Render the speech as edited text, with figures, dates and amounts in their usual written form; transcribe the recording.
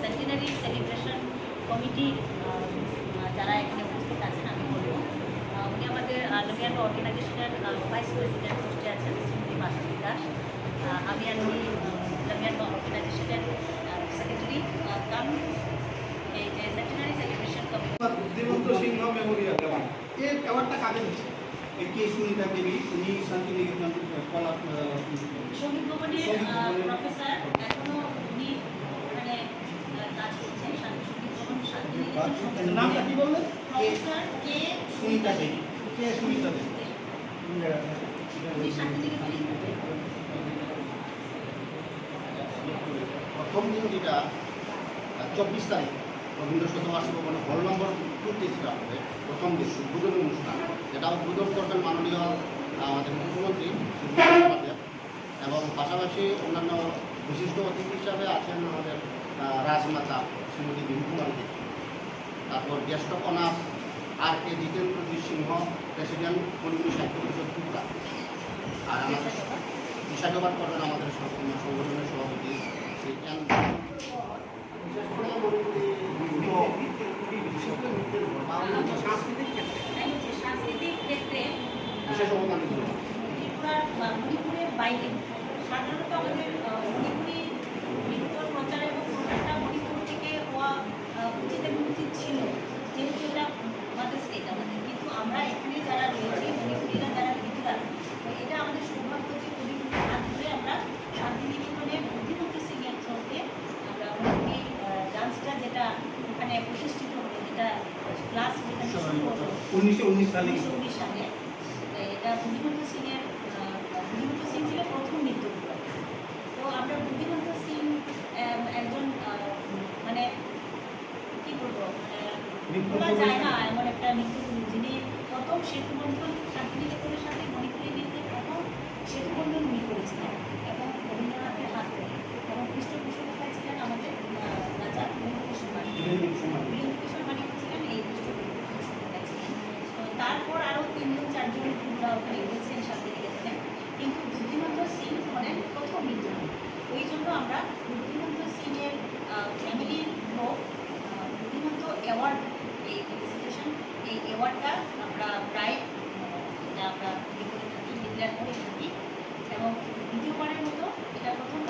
Centenary celebration কমিটির যারা এখানে উপস্থিত আছেন আমি বলবো, উনি আমাদের লুমিয়ান অর্গানাইজেশনের ভাইস প্রেসিডেন্ট পোস্টে আছেন শ্রীমতী মাসুদী দাস। আমি আর উনি লুমিয়ান অর্গানাইজেশনের সেক্রেটারি কাম এই যে সেন্টিনারি সেলিব্রেশন কমিটি। বুদ্ধিমন্ত সিংহ মেমোরিয়াল অ্যাওয়ার্ড, এই অ্যাওয়ার্ডটা কাকে দিচ্ছে? কে সুনিতা দেবী, উনি শান্তিনিকেতন কলা সঙ্গীত ভবনের প্রফেসর, এখনো উনি ওখানে কাজ করছেন সঙ্গীত ভবন শান্তিনিকেতন। নামটা কি বললেন? প্রফেসর কে সুনিতা দেবী। কে সুনিতা দেবী? উনি শান্তিনিকেতনই থাকেন। প্রথম দিন যেটা 24 তারিখ রবীন্দ্র শতবার্ষিকী ভবনে হল নম্বর 2-তে যেটা হবে প্রথম দিন উদ্বোধনী অনুষ্ঠান, যেটা উদ্বোধন করবেন মাননীয় আমাদের মুখ্যমন্ত্রী এবং পাশাপাশি অন্যান্য বিশিষ্ট অতিথি হিসাবে আছেন আমাদের রাজমাতা শ্রীমতী বিভু কুমারী দেবী, তারপর জ্যেষ্ঠ অনাথ আর কে জিতেন্দ্রজিৎ সিংহ, প্রেসিডেন্ট মণিপুরী সাহিত্য পরিষদ ত্রিপুরা, আর আমাদের বিশাখাবাদ করবেন আমাদের সংগঠনের সভাপতি শ্রী এন। সাংস্কৃতিক ক্ষেত্রে বিশেষ অবদান মণিপুরের বাইরে সাধারণত আমাদের মণিপুরি নৃত্যর প্রচার এবং প্রচারটা মণিপুর থেকে হওয়া উচিত এবং উচিত ছিল, যেহেতু এটা আমাদের স্টেট আমাদের, কিন্তু আমরা এখানে যারা রয়েছি মণিপুরীরা যারা বিদ্যুরা, এটা আমাদের সৌভাগ্য যে কবিগুলির হাত ধরে আমরা শান্তিনিকেতনে বুদ্ধিমন্ত সিংয়ের থ্রুতে আমরা মণিপুরি ডান্সটা যেটা ওখানে প্রতিষ্ঠিত হলো, যেটা ক্লাস যেটা শুরু হলো 1919 সালে। 1919 সালে। এটা বুদ্ধিমন্ত সিংয়ের বুদ্ধিমন্ত সিং ছিল প্রথম নৃত্যগুলো। তো আমরা বুদ্ধিমন্ত সিং একজন মানে কী বলবো, বলা যায় না এমন একটা নৃত্যগুরু, যিনি প্রথম সেতুবন্ধন শান্তিনিকেতনের সাথে মণিপুরী নৃত্যের প্রথম সেতুবন্ধন উনি করেছিলেন এবং রবীন্দ্রনাথের হাত ধরে, এবং পৃষ্ঠপোষকতায় ছিলেন আমাদের রাজা বীরেন্দ্র মানিক ছিলেন এই পৃষ্ঠপোষকতায় ছিলেন। তো তারপর আরও 3-4 জন গুরুরা ওখানে গেছেন শান্তিনিকেতনে, কিন্তু বুদ্ধিমন্ত সিং হলেন প্রথম নৃত্যগুরু। ওই জন্য আমরা বুদ্ধিমন্ত সিংয়ের ফ্যামিলির লোক বুদ্ধিমন্ত অ্যাওয়ার্ড, এই ফেলিসিটেশন, এই অ্যাওয়ার্ডটা আমরা প্রায় এটা আমরা করে থাকি, ডিক্লেয়ার করে থাকি, এবং দ্বিতীয়বারের মতো এটা প্রথম